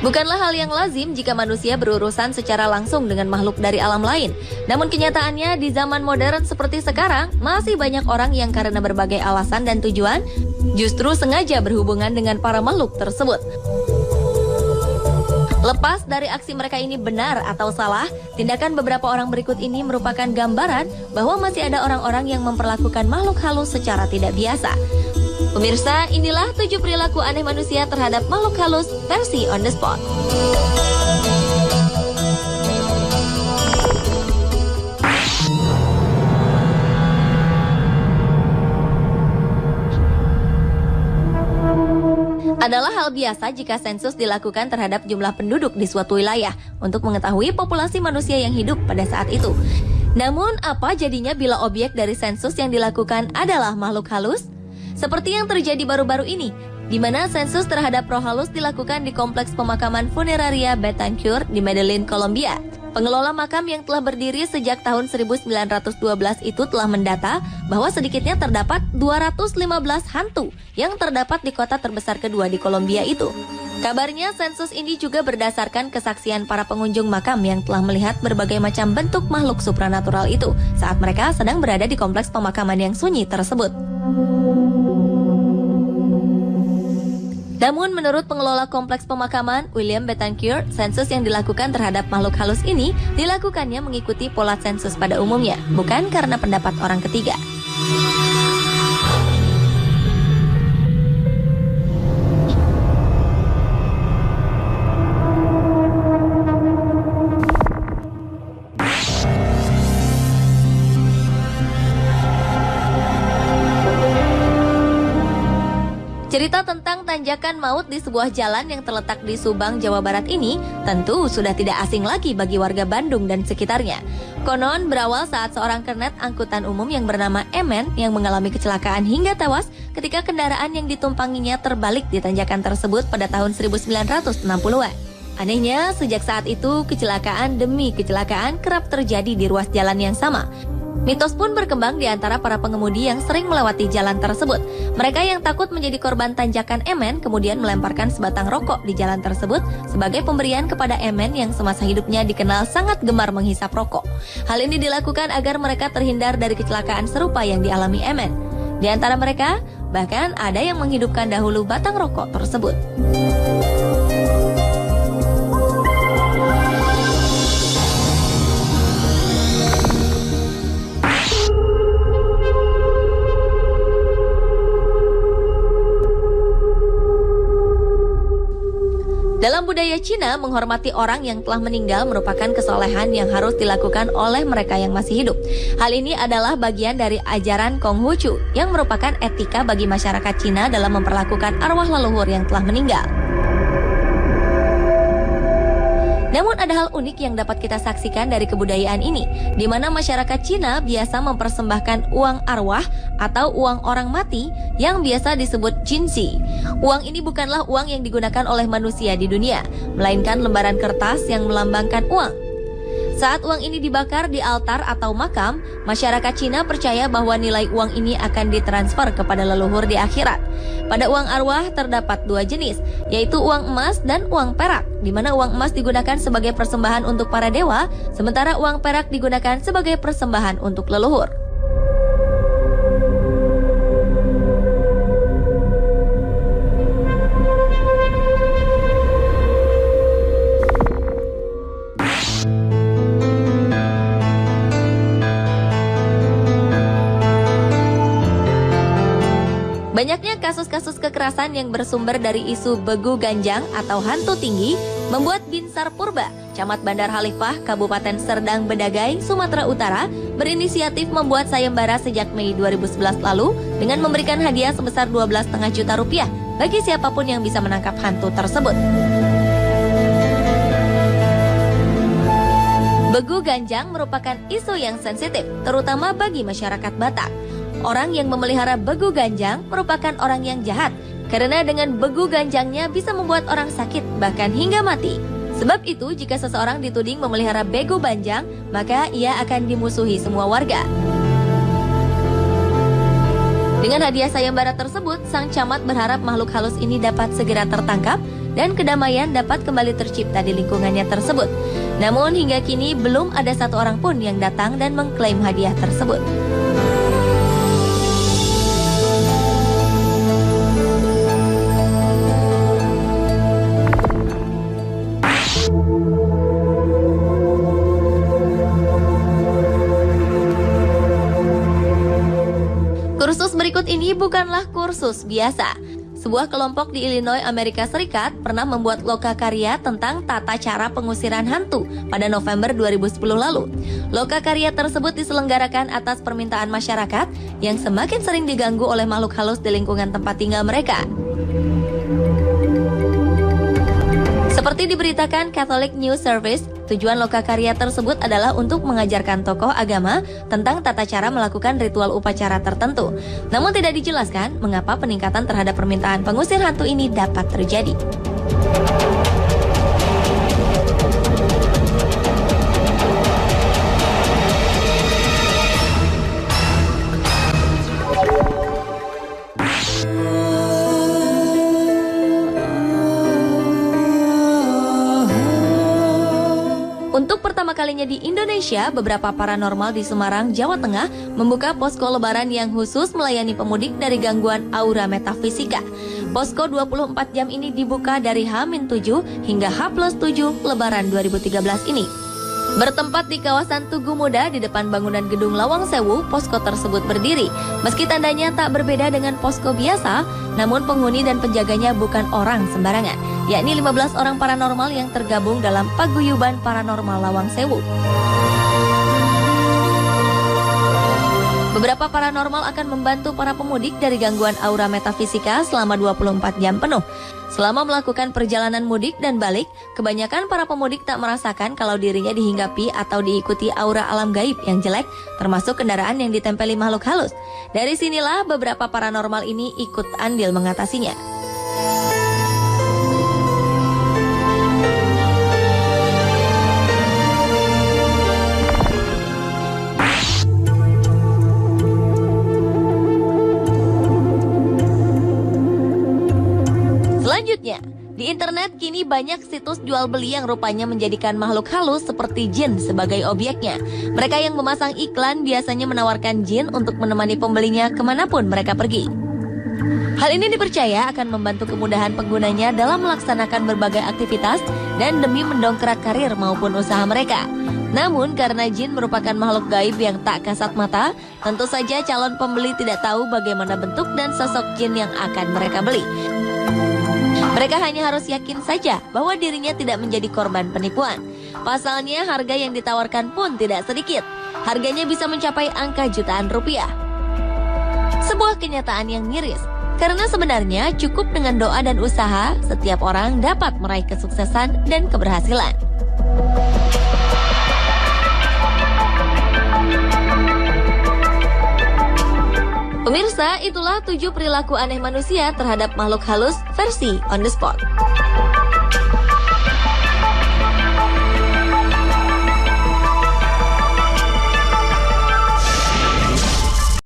Bukanlah hal yang lazim jika manusia berurusan secara langsung dengan makhluk dari alam lain. Namun kenyataannya di zaman modern seperti sekarang, masih banyak orang yang karena berbagai alasan dan tujuan, justru sengaja berhubungan dengan para makhluk tersebut. Lepas dari aksi mereka ini benar atau salah, tindakan beberapa orang berikut ini merupakan gambaran bahwa masih ada orang-orang yang memperlakukan makhluk halus secara tidak biasa. Pemirsa, inilah 7 perilaku aneh manusia terhadap makhluk halus versi On The Spot. Adalah hal biasa jika sensus dilakukan terhadap jumlah penduduk di suatu wilayah untuk mengetahui populasi manusia yang hidup pada saat itu. Namun, apa jadinya bila objek dari sensus yang dilakukan adalah makhluk halus? Seperti yang terjadi baru-baru ini, di mana sensus terhadap roh halus dilakukan di kompleks pemakaman funeraria Betancourt di Medellin, Kolombia. Pengelola makam yang telah berdiri sejak tahun 1912 itu telah mendata bahwa sedikitnya terdapat 215 hantu yang terdapat di kota terbesar kedua di Kolombia itu. Kabarnya sensus ini juga berdasarkan kesaksian para pengunjung makam yang telah melihat berbagai macam bentuk makhluk supranatural itu saat mereka sedang berada di kompleks pemakaman yang sunyi tersebut. Namun menurut pengelola kompleks pemakaman, William Betancourt, sensus yang dilakukan terhadap makhluk halus ini dilakukannya mengikuti pola sensus pada umumnya, bukan karena pendapat orang ketiga. Cerita tentang tanjakan maut di sebuah jalan yang terletak di Subang, Jawa Barat ini tentu sudah tidak asing lagi bagi warga Bandung dan sekitarnya. Konon berawal saat seorang kernet angkutan umum yang bernama Emen yang mengalami kecelakaan hingga tewas ketika kendaraan yang ditumpanginya terbalik di tanjakan tersebut pada tahun 1960-an. Anehnya, sejak saat itu kecelakaan demi kecelakaan kerap terjadi di ruas jalan yang sama. Mitos pun berkembang di antara para pengemudi yang sering melewati jalan tersebut. Mereka yang takut menjadi korban tanjakan Emen kemudian melemparkan sebatang rokok di jalan tersebut sebagai pemberian kepada Emen yang semasa hidupnya dikenal sangat gemar menghisap rokok. Hal ini dilakukan agar mereka terhindar dari kecelakaan serupa yang dialami Emen. Di antara mereka, bahkan ada yang menghidupkan dahulu batang rokok tersebut. Dalam budaya Cina, menghormati orang yang telah meninggal merupakan kesolehan yang harus dilakukan oleh mereka yang masih hidup. Hal ini adalah bagian dari ajaran Konghucu yang merupakan etika bagi masyarakat Cina dalam memperlakukan arwah leluhur yang telah meninggal. Namun ada hal unik yang dapat kita saksikan dari kebudayaan ini, di mana masyarakat Cina biasa mempersembahkan uang arwah atau uang orang mati yang biasa disebut jinsi. Uang ini bukanlah uang yang digunakan oleh manusia di dunia, melainkan lembaran kertas yang melambangkan uang. Saat uang ini dibakar di altar atau makam, masyarakat Cina percaya bahwa nilai uang ini akan ditransfer kepada leluhur di akhirat. Pada uang arwah terdapat 2 jenis, yaitu uang emas dan uang perak, di mana uang emas digunakan sebagai persembahan untuk para dewa, sementara uang perak digunakan sebagai persembahan untuk leluhur. Banyaknya kasus-kasus kekerasan yang bersumber dari isu begu ganjang atau hantu tinggi membuat Binsar Purba, Camat Bandar Halifah, Kabupaten Serdang Bedagai, Sumatera Utara, berinisiatif membuat sayembara sejak Mei 2011 lalu dengan memberikan hadiah sebesar 12,5 juta rupiah bagi siapapun yang bisa menangkap hantu tersebut. Begu ganjang merupakan isu yang sensitif, terutama bagi masyarakat Batak. Orang yang memelihara begu ganjang merupakan orang yang jahat, karena dengan begu ganjangnya bisa membuat orang sakit, bahkan hingga mati. Sebab itu, jika seseorang dituding memelihara begu ganjang, maka ia akan dimusuhi semua warga. Dengan hadiah sayembara tersebut, sang camat berharap makhluk halus ini dapat segera tertangkap dan kedamaian dapat kembali tercipta di lingkungannya tersebut. Namun hingga kini belum ada satu orang pun yang datang dan mengklaim hadiah tersebut. Kursus berikut ini bukanlah kursus biasa. Sebuah kelompok di Illinois, Amerika Serikat pernah membuat lokakarya tentang tata cara pengusiran hantu pada November 2010 lalu. Lokakarya tersebut diselenggarakan atas permintaan masyarakat yang semakin sering diganggu oleh makhluk halus di lingkungan tempat tinggal mereka. Seperti diberitakan Catholic News Service, tujuan lokakarya tersebut adalah untuk mengajarkan tokoh agama tentang tata cara melakukan ritual upacara tertentu. Namun tidak dijelaskan mengapa peningkatan terhadap permintaan pengusir hantu ini dapat terjadi. Untuk pertama kalinya di Indonesia, beberapa paranormal di Semarang, Jawa Tengah membuka posko lebaran yang khusus melayani pemudik dari gangguan aura metafisika. Posko 24 jam ini dibuka dari H-7 hingga H+7 Lebaran 2013 ini. Bertempat di kawasan Tugu Muda di depan bangunan gedung Lawang Sewu, posko tersebut berdiri. Meski tandanya tak berbeda dengan posko biasa, namun penghuni dan penjaganya bukan orang sembarangan, yakni 15 orang paranormal yang tergabung dalam Paguyuban Paranormal Lawang Sewu. Beberapa paranormal akan membantu para pemudik dari gangguan aura metafisika selama 24 jam penuh. Selama melakukan perjalanan mudik dan balik, kebanyakan para pemudik tak merasakan kalau dirinya dihinggapi atau diikuti aura alam gaib yang jelek, termasuk kendaraan yang ditempeli makhluk halus. Dari sinilah beberapa paranormal ini ikut andil mengatasinya. Selanjutnya, di internet kini banyak situs jual beli yang rupanya menjadikan makhluk halus seperti jin sebagai objeknya. Mereka yang memasang iklan biasanya menawarkan jin untuk menemani pembelinya kemanapun mereka pergi. Hal ini dipercaya akan membantu kemudahan penggunanya dalam melaksanakan berbagai aktivitas dan demi mendongkrak karir maupun usaha mereka. Namun karena jin merupakan makhluk gaib yang tak kasat mata, tentu saja calon pembeli tidak tahu bagaimana bentuk dan sosok jin yang akan mereka beli. Mereka hanya harus yakin saja bahwa dirinya tidak menjadi korban penipuan. Pasalnya harga yang ditawarkan pun tidak sedikit. Harganya bisa mencapai angka jutaan rupiah. Sebuah kenyataan yang miris, karena sebenarnya cukup dengan doa dan usaha, setiap orang dapat meraih kesuksesan dan keberhasilan. Pemirsa, itulah 7 perilaku aneh manusia terhadap makhluk halus versi On The Spot.